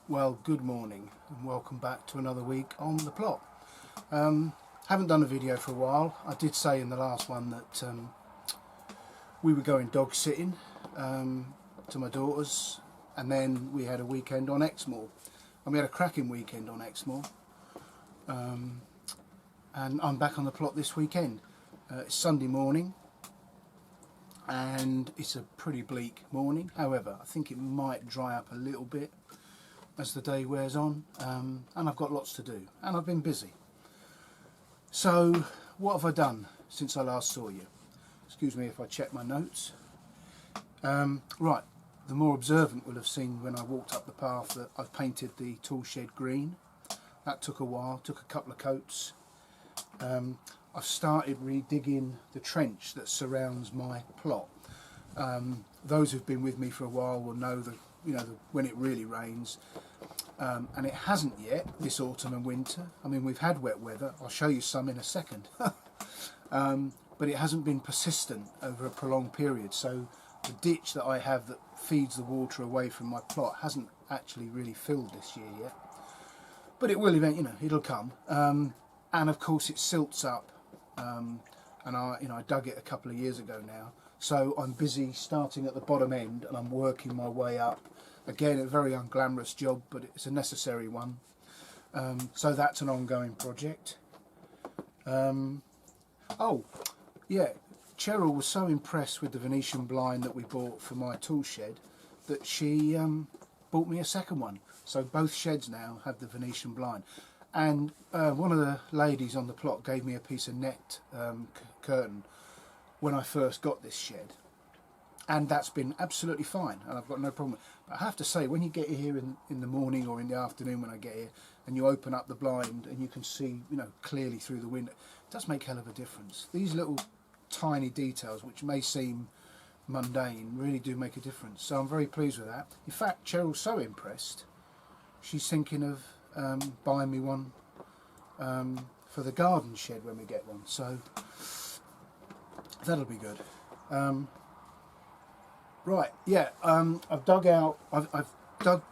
Well, good morning and welcome back to another week on the plot. Haven't done a video for a while. I did say in the last one that we were going dog sitting to my daughter's, and then we had a weekend on Exmoor, and we had a cracking weekend on Exmoor. And I'm back on the plot this weekend. It's Sunday morning and it's a pretty bleak morning. However, I think it might dry up a little bit as the day wears on, and I've got lots to do and I've been busy. So what have I done since I last saw you? Excuse me if I check my notes. Right, the more observant will have seen when I walked up the path that I've painted the tool shed green. That took a while, took a couple of coats. I've started redigging the trench that surrounds my plot. Those who've been with me for a while will know that when it really rains, and it hasn't yet this autumn and winter. I mean, we've had wet weather. I'll show you some in a second. But it hasn't been persistent over a prolonged period. So the ditch that I have that feeds the water away from my plot hasn't actually really filled this year yet. But it will eventually, it'll come. And of course it silts up. And I dug it a couple of years ago now. So I'm busy starting at the bottom end and I'm working my way up. Again, a very unglamorous job, but it's a necessary one. So that's an ongoing project. Oh, yeah, Cheryl was so impressed with the Venetian blind that we bought for my tool shed that she bought me a second one. So both sheds now have the Venetian blind. And one of the ladies on the plot gave me a piece of net curtain when I first got this shed, and that's been absolutely fine and I've got no problem. But I have to say, when you get here in the morning or in the afternoon when I get here and you open up the blind and you can see clearly through the window, it does make hell of a difference. These little tiny details which may seem mundane really do make a difference, so I'm very pleased with that. In fact, Cheryl's so impressed she's thinking of buying me one for the garden shed when we get one, so that'll be good. Right, yeah, I've dug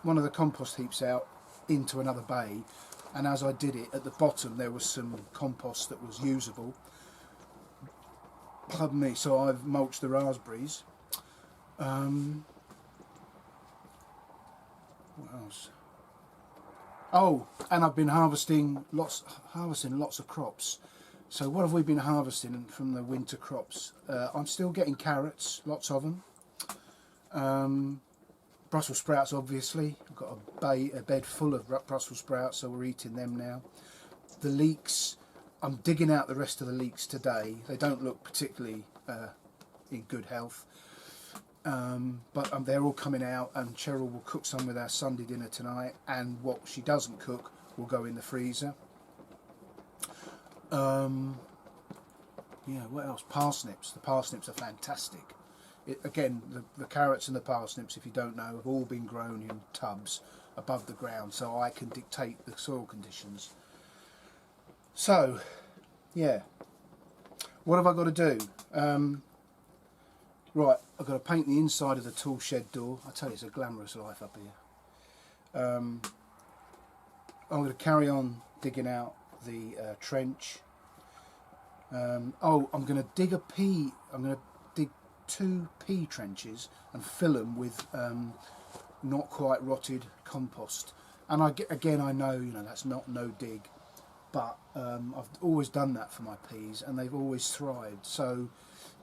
one of the compost heaps out into another bay, and as I did it, at the bottom there was some compost that was usable. Pardon me, so I've mulched the raspberries. What else? Oh, and I've been harvesting lots of crops. So what have we been harvesting from the winter crops? I'm still getting carrots, lots of them. Brussels sprouts, obviously. I've got a bed full of Brussels sprouts, so we're eating them now. The leeks, I'm digging out the rest of the leeks today. They don't look particularly in good health. But they're all coming out, and Cheryl will cook some with our Sunday dinner tonight, and what she doesn't cook will go in the freezer. Yeah, what else? Parsnips. The parsnips are fantastic. Again, the carrots and the parsnips, if you don't know, have all been grown in tubs above the ground, so I can dictate the soil conditions. So, yeah. What have I got to do? Right, I've got to paint the inside of the tool shed door. I tell you, it's a glamorous life up here. I'm going to carry on digging out the trench. I'm going to dig I'm going to dig 2 pea trenches and fill them with not quite rotted compost. And I know that's not no dig, but I've always done that for my peas and they've always thrived. So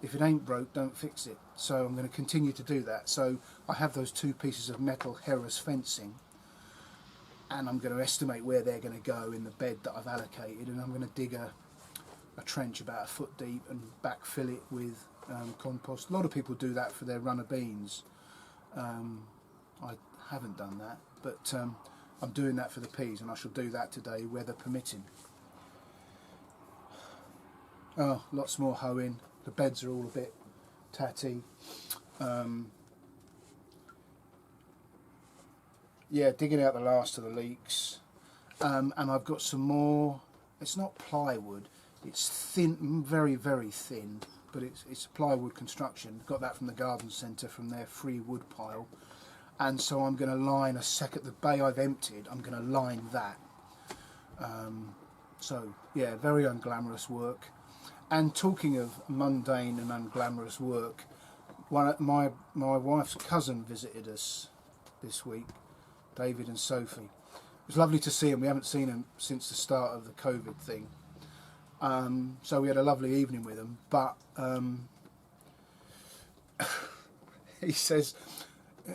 if it ain't broke, don't fix it. So I'm going to continue to do that. So I have those 2 pieces of metal Harris fencing, and I'm going to estimate where they're going to go in the bed that I've allocated, and I'm going to dig a trench about 1 foot deep and backfill it with compost. A lot of people do that for their runner beans. I haven't done that, but I'm doing that for the peas, and I shall do that today, weather permitting. Oh, lots more hoeing. The beds are all a bit tatty. Yeah, digging out the last of the leeks. And I've got some more, it's not plywood, it's thin, very, very thin, but it's plywood construction. Got that from the garden centre, from their free wood pile. and so I'm going to line the bay I've emptied, I'm going to line that. So yeah, very unglamorous work. And talking of mundane and unglamorous work, my wife's cousin visited us this week, David and Sophie. It was lovely to see them. We haven't seen them since the start of the COVID thing. So we had a lovely evening with them, but he says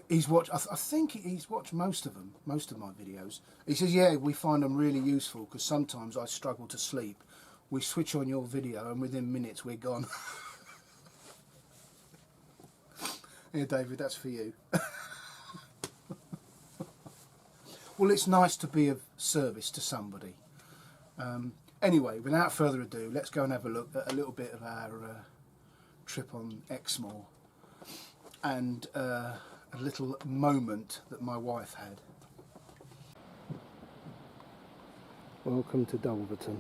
he's watched, I think he's watched most of my videos. He says, yeah, we find them really useful because sometimes I struggle to sleep. We switch on your video and within minutes we're gone. Here, David, that's for you. Well, it's nice to be of service to somebody. Anyway, without further ado, let's go and have a look at a little bit of our trip on Exmoor and a little moment that my wife had. Welcome to Dulverton.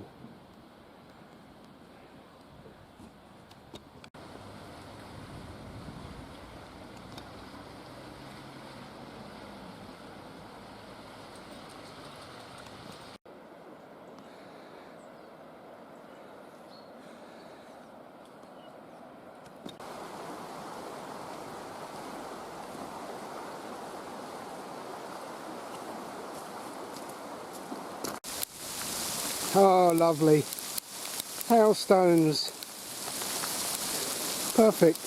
Oh, lovely. Hailstones. Perfect.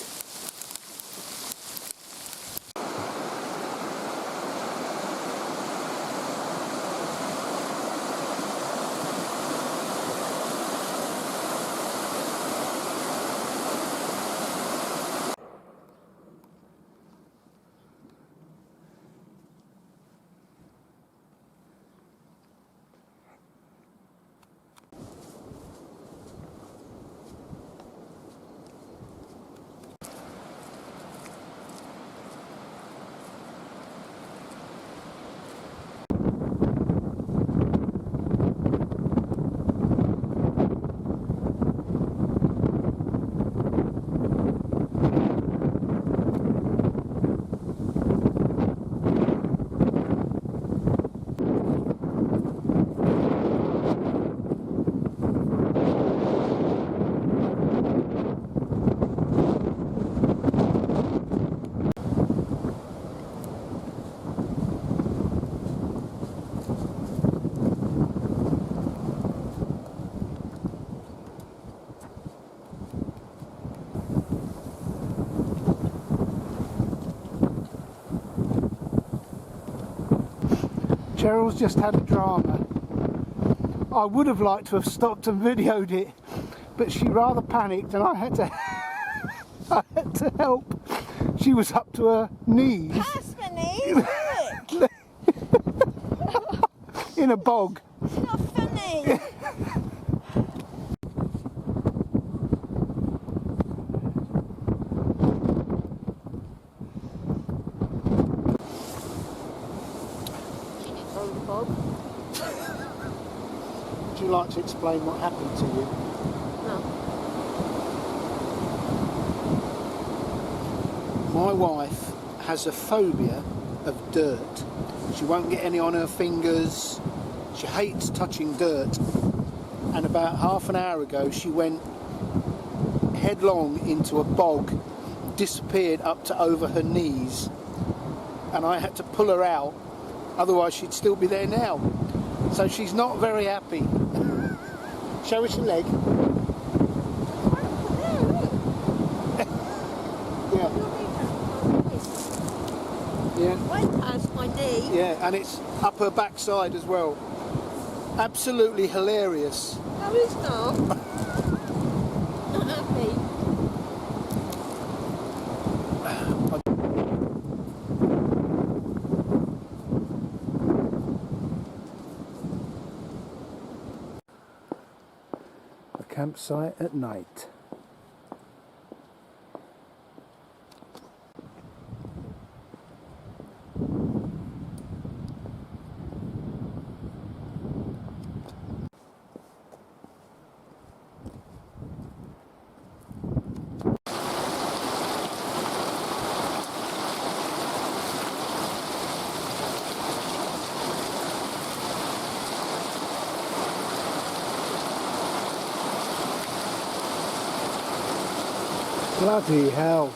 Cheryl's just had a drama. I would have liked to have stopped and videoed it, but she rather panicked and I had to I had to help. She was up to her knees. Past my knees, look. In a bog. It's not funny. Would you like to explain what happened to you? No. My wife has a phobia of dirt. She won't get any on her fingers. She hates touching dirt. And about half an hour ago she went headlong into a bog, disappeared up to over her knees, and I had to pull her out, otherwise she'd still be there now. So she's not very happy. Show us your leg. Yeah. Yeah. Went past my knee. Yeah, and it's up her backside as well. Absolutely hilarious. No, it's not. Not happy. A campsite at night. Bloody hell.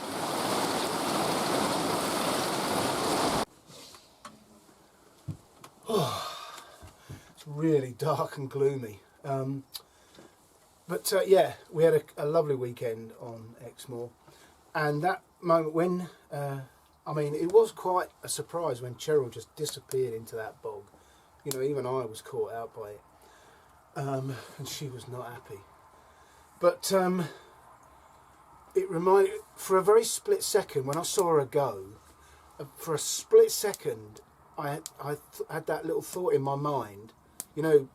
It's really dark and gloomy. But yeah, we had a lovely weekend on Exmoor. And that moment when, I mean, it was quite a surprise when Cheryl just disappeared into that bog. You know, even I was caught out by it. And she was not happy. But it reminded, for a very split second, when I saw her go, for a split second, I had that little thought in my mind, you know,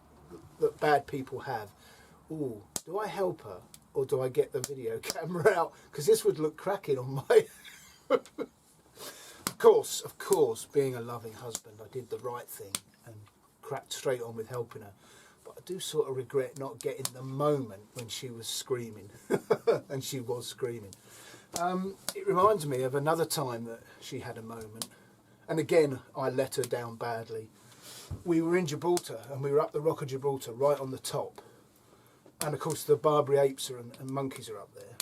that bad people have. Ooh, do I help her or do I get the video camera out? Because this would look cracking on my... Of course, being a loving husband, I did the right thing and cracked straight on with helping her. But I do sort of regret not getting the moment when she was screaming. And she was screaming. It reminds me of another time that she had a moment. And again, I let her down badly. We were in Gibraltar and we were up the Rock of Gibraltar, right on the top. And of course the Barbary apes and monkeys are up there.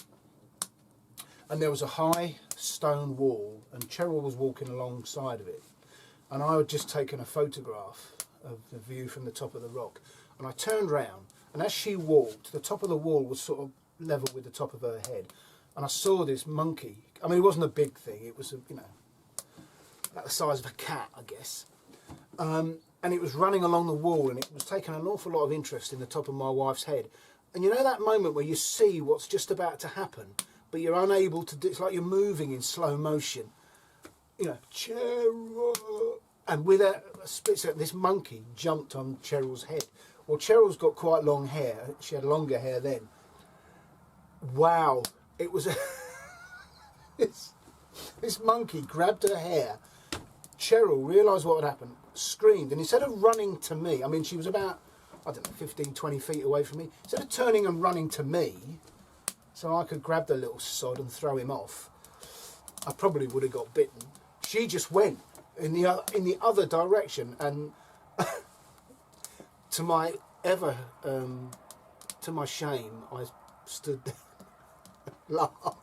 And there was a high stone wall and Cheryl was walking alongside of it. And I had just taken a photograph of the view from the top of the rock. And I turned round and as she walked, the top of the wall was sort of level with the top of her head. And I saw this monkey. I mean, it wasn't a big thing. It was, you know, about the size of a cat, I guess. And it was running along the wall and it was taking an awful lot of interest in the top of my wife's head. And you know that moment where you see what's just about to happen, but you're unable to do, it's like you're moving in slow motion. You know, Cheryl. And with a split second, this monkey jumped on Cheryl's head. Well, Cheryl's got quite long hair. She had longer hair then. Wow. It was... this monkey grabbed her hair. Cheryl realised what had happened, screamed, and instead of running to me, I mean, she was about, I don't know, 15, 20 feet away from me. Instead of turning and running to me, so I could grab the little sod and throw him off, I probably would have got bitten. She just went in the other direction, and to my shame, I stood there and laughed.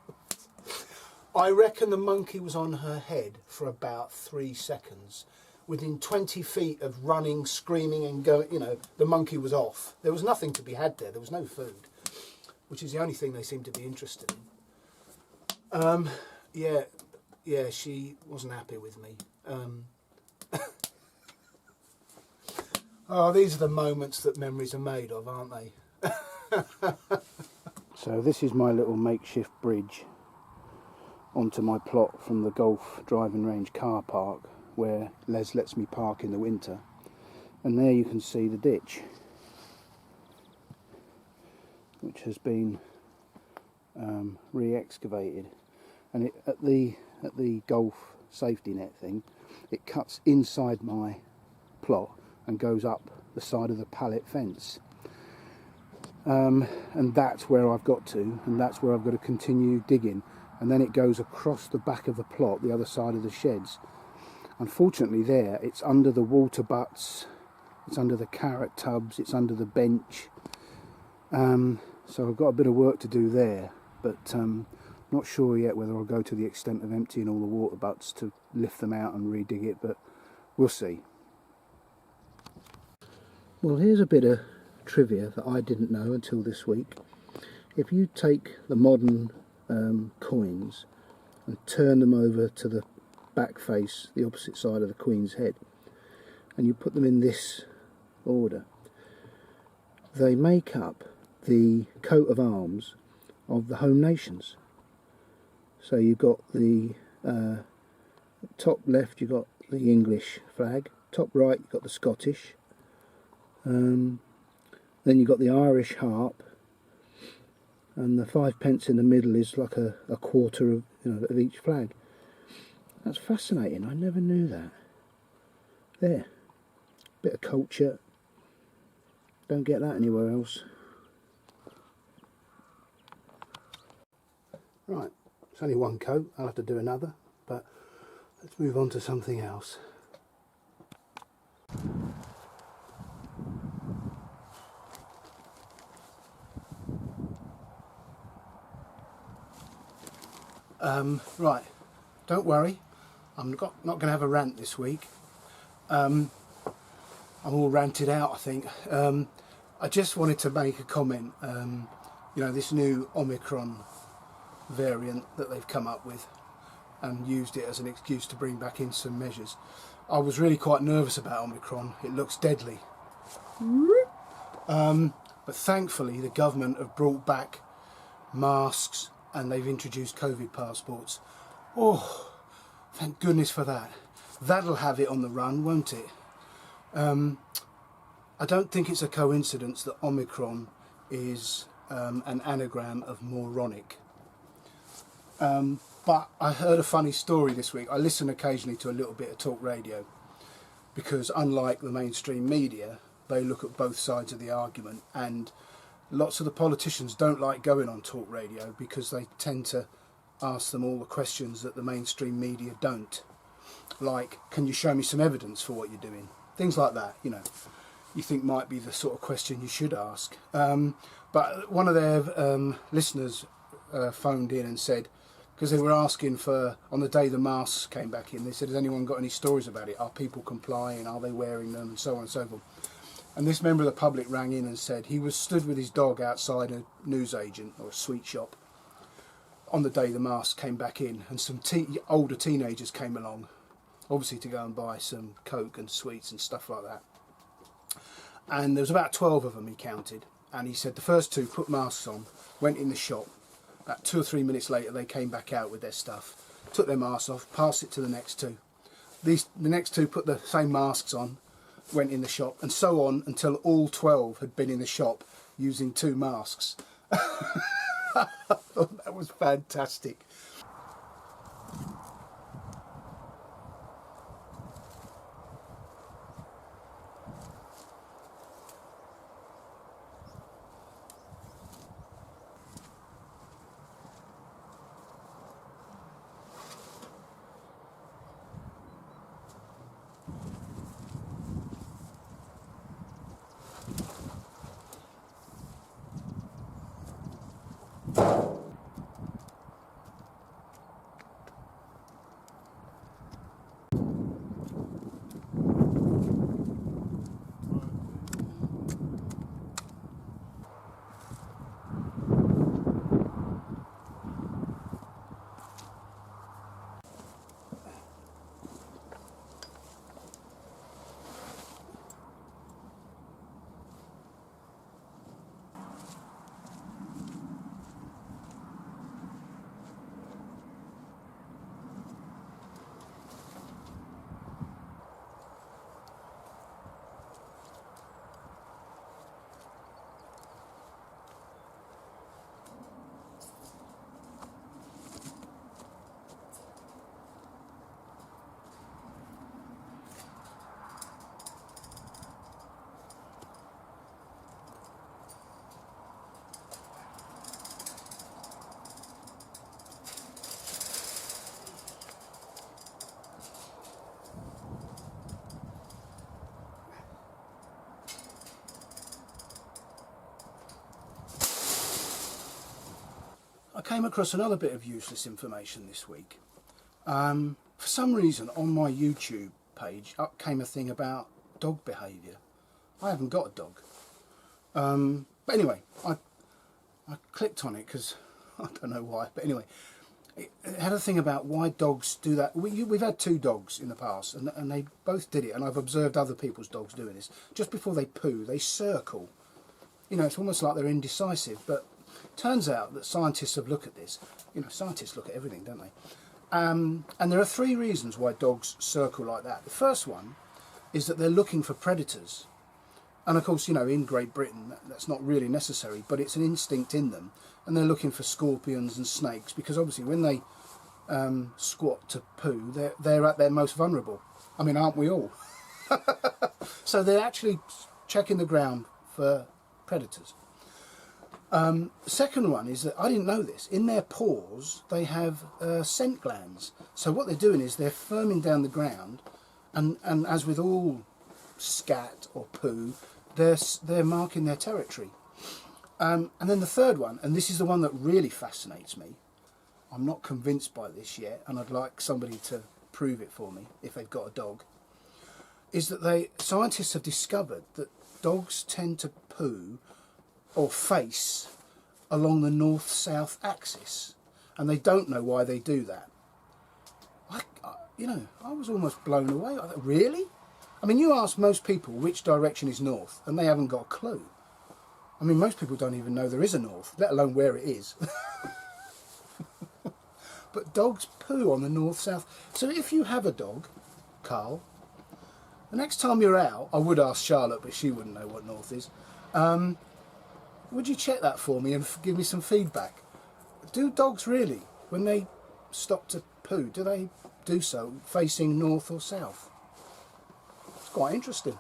I reckon the monkey was on her head for about 3 seconds. Within 20 feet of running, screaming and going, you know, the monkey was off. There was nothing to be had there. There was no food, which is the only thing they seem to be interested in. Yeah, she wasn't happy with me. Oh, these are the moments that memories are made of, aren't they? So this is my little makeshift bridge onto my plot from the golf driving range car park where Les lets me park in the winter, and there you can see the ditch which has been re-excavated, and at the golf safety net thing, it cuts inside my plot and goes up the side of the pallet fence, and that's where I've got to, and that's where I've got to continue digging. And then it goes across the back of the plot, the other side of the sheds. Unfortunately there, it's under the water butts, it's under the carrot tubs, it's under the bench. So I've got a bit of work to do there, but not sure yet whether I'll go to the extent of emptying all the water butts to lift them out and redig it, but we'll see. Well, here's a bit of trivia that I didn't know until this week. If you take the modern coins and turn them over to the back face, the opposite side of the Queen's head, and you put them in this order, they make up the coat of arms of the home nations. So you've got the top left, you've got the English flag, top right you've got the Scottish, then you've got the Irish harp, and the 5 pence in the middle is like a quarter of, you know, of each flag. That's fascinating. I never knew that. There, bit of culture. Don't get that anywhere else. Right, it's only one coat. I'll have to do another, but let's move on to something else. Right, don't worry, I'm not going to have a rant this week. I'm all ranted out, I think. I just wanted to make a comment. You know, this new Omicron variant that they've come up with and used it as an excuse to bring back in some measures. I was really quite nervous about Omicron. It looks deadly. But thankfully the government have brought back masks and they've introduced COVID passports. Oh, thank goodness for that. That'll have it on the run, won't it? I don't think it's a coincidence that Omicron is an anagram of moronic. But I heard a funny story this week. I listen occasionally to a little bit of talk radio because unlike the mainstream media, they look at both sides of the argument, and lots of the politicians don't like going on talk radio because they tend to ask them all the questions that the mainstream media don't. Like, can you show me some evidence for what you're doing? Things like that, you know, you think might be the sort of question you should ask. But one of their listeners phoned in and said, because they were asking for, on the day the masks came back in, they said, has anyone got any stories about it? Are people complying? Are they wearing them? And so on and so forth. And this member of the public rang in and said he was stood with his dog outside a newsagent or a sweet shop on the day the masks came back in, and some older teenagers came along, obviously to go and buy some Coke and sweets and stuff like that. And there was about 12 of them, he counted. And he said the first two put masks on, went in the shop. About 2 or 3 minutes later, they came back out with their stuff, took their masks off, passed it to the next two. The next two put the same masks on, went in the shop, and so on until all 12 had been in the shop using 2 masks. I thought that was fantastic. I came across another bit of useless information this week. For some reason on my YouTube page up came a thing about dog behaviour. I haven't got a dog. But anyway, I clicked on it because I don't know why, but anyway, it had a thing about why dogs do that. We've had 2 dogs in the past and they both did it, and I've observed other people's dogs doing this. Just before they poo, they circle. You know, it's almost like they're indecisive, but turns out that scientists have looked at this. You know, scientists look at everything, don't they? And there are 3 reasons why dogs circle like that. The first one is that they're looking for predators. And of course, you know, in Great Britain, that's not really necessary, but it's an instinct in them. And they're looking for scorpions and snakes, because obviously when they squat to poo, they're at their most vulnerable. I mean, aren't we all? So they're actually checking the ground for predators. The second one is that, I didn't know this, in their paws they have scent glands. So what they're doing is they're firming down the ground, and as with all scat or poo, they're marking their territory. And then the third one, and this is the one that really fascinates me, I'm not convinced by this yet, and I'd like somebody to prove it for me if they've got a dog, is that scientists have discovered that dogs tend to poo or face along the north-south axis, and they don't know why they do that. I was almost blown away. I thought, really? I mean, you ask most people which direction is north, and they haven't got a clue. I mean, most people don't even know there is a north, let alone where it is. But dogs poo on the north-south. So if you have a dog, Carl, the next time you're out, I would ask Charlotte, but she wouldn't know what north is. Would you check that for me and give me some feedback? Do dogs really, when they stop to poo, do they do so facing north or south? It's quite interesting.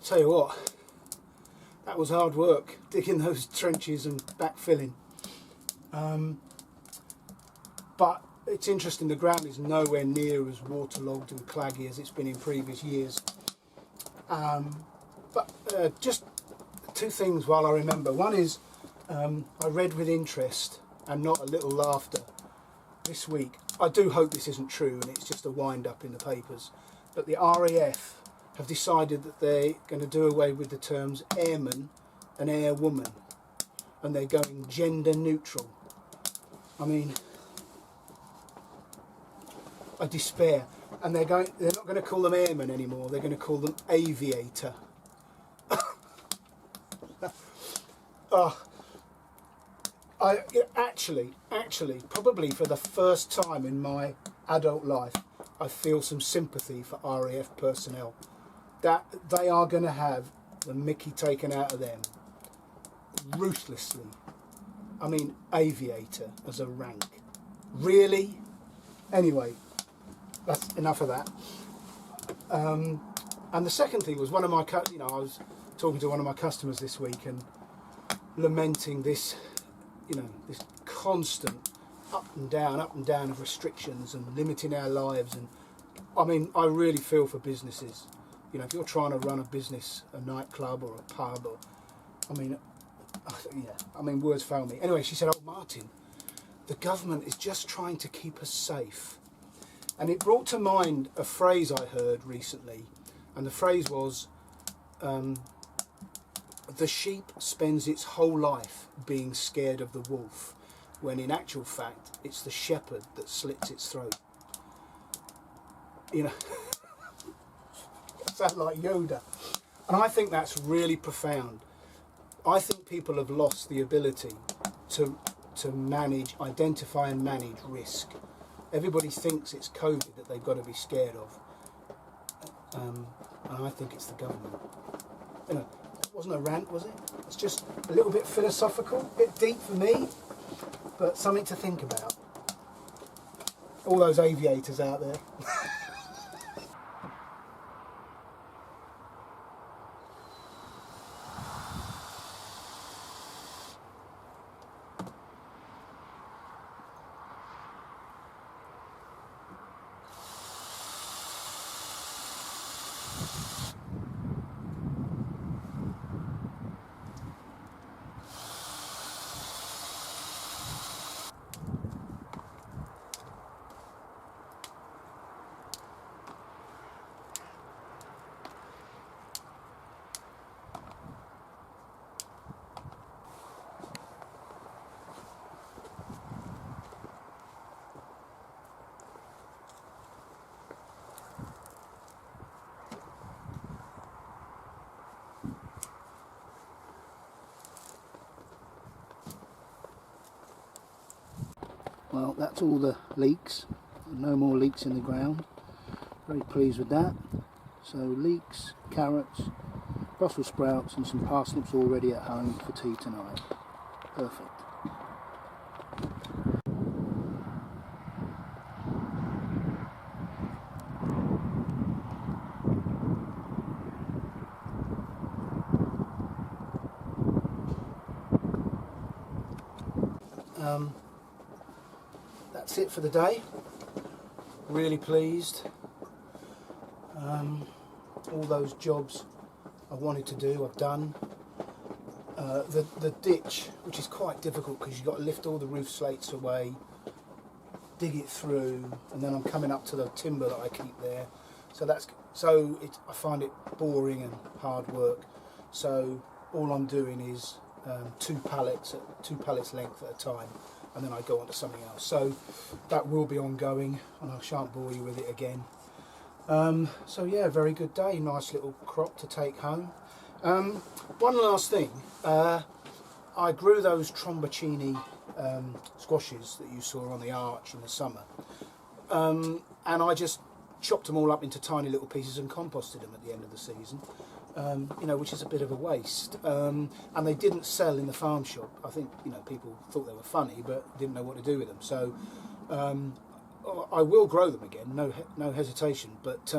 Tell you what, that was hard work, digging those trenches and backfilling. But it's interesting, the ground is nowhere near as waterlogged and claggy as it's been in previous years. Just two things while I remember. One is, I read with interest and not a little laughter this week. I do hope this isn't true and it's just a wind-up in the papers, but the RAF have decided that they're going to do away with the terms airman and airwoman, and they're going gender neutral. I mean, I despair. And they're not going to call them airmen anymore, they're going to call them aviator. Actually, probably for the first time in my adult life, I feel some sympathy for RAF personnel. That they are going to have the mickey taken out of them ruthlessly. I mean, aviator as a rank. Really? Anyway, that's enough of that. And the second thing was I was talking to one of my customers this week and lamenting this, this constant up and down of restrictions and limiting our lives. And I mean, I really feel for businesses. If you're trying to run a business, a nightclub or a pub, words fail me. Anyway, she said, "Oh, Martin, the government is just trying to keep us safe." And it brought to mind a phrase I heard recently, and the phrase was, "The sheep spends its whole life being scared of the wolf, when in actual fact it's the shepherd that slits its throat." Sound like Yoda. And I think that's really profound. I think people have lost the ability to identify and manage risk. Everybody thinks it's COVID that they've got to be scared of. And I think it's the government. It wasn't a rant, was it? It's just a little bit philosophical, a bit deep for me, but something to think about. All those aviators out there. Well, that's all the leeks. No more leeks in the ground. Very pleased with that. So leeks, carrots, Brussels sprouts and some parsnips already at home for tea tonight. Perfect. that's it for the day. Really pleased. All those jobs I wanted to do, I've done. The ditch, which is quite difficult because you've got to lift all the roof slates away, dig it through, and then I'm coming up to the timber that I keep there. I find it boring and hard work. So all I'm doing is 2 pallets length at a time, and then I go on to something else. So that will be ongoing, and I shan't bore you with it again. So yeah, very good day. Nice little crop to take home. One last thing. I grew those tromboncini squashes that you saw on the arch in the summer, and I just chopped them all up into tiny little pieces and composted them at the end of the season, which is a bit of a waste. And they didn't sell in the farm shop. I think people thought they were funny but didn't know what to do with them. So I will grow them again, no hesitation. But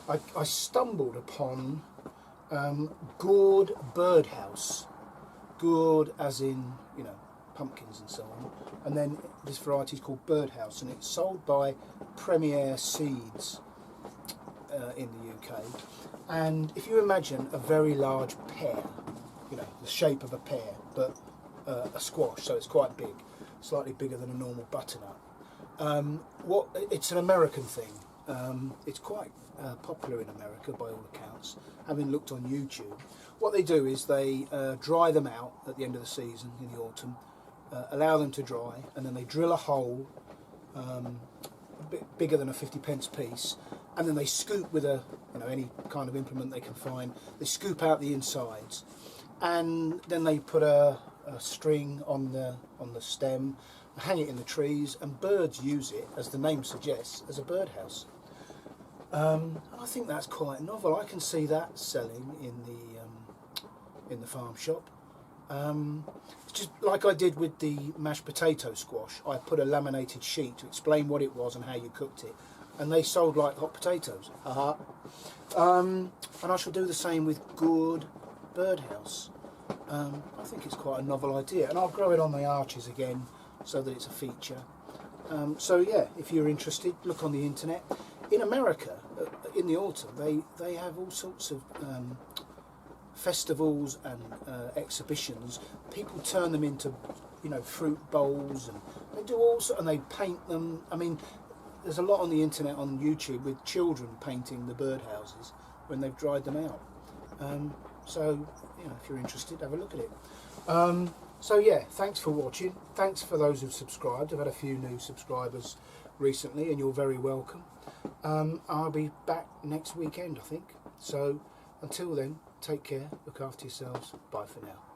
I stumbled upon gourd birdhouse. Gourd as in, pumpkins and so on. And then this variety is called birdhouse, and it's sold by Premier Seeds in the UK. And if you imagine a very large pear, the shape of a pear, but a squash, so it's quite big, slightly bigger than a normal butternut. It's an American thing. It's quite popular in America by all accounts, having looked on YouTube. What they do is they dry them out at the end of the season in the autumn, allow them to dry, and then they drill a hole a bit bigger than a 50p piece, and then they scoop with any kind of implement they can find. They scoop out the insides, and then they put a string on the stem, hang it in the trees, and birds use it, as the name suggests, as a birdhouse. I think that's quite novel. I can see that selling in the farm shop. It's just like I did with the mashed potato squash. I put a laminated sheet to explain what it was and how you cooked it, and they sold like hot potatoes. And I shall do the same with gourd birdhouse. I think it's quite a novel idea, and I'll grow it on the arches again so that it's a feature. So yeah, if you're interested, look on the internet. In America, in the autumn, they have all sorts of festivals and exhibitions. People turn them into, fruit bowls, and they do all sorts, and they paint them. I mean, there's a lot on the internet, on YouTube, with children painting the birdhouses when they've dried them out. So, if you're interested, have a look at it. So yeah, thanks for watching. Thanks for those who've subscribed. I've had a few new subscribers recently, and you're very welcome. I'll be back next weekend, I think. So until then, take care, look after yourselves. Bye for now.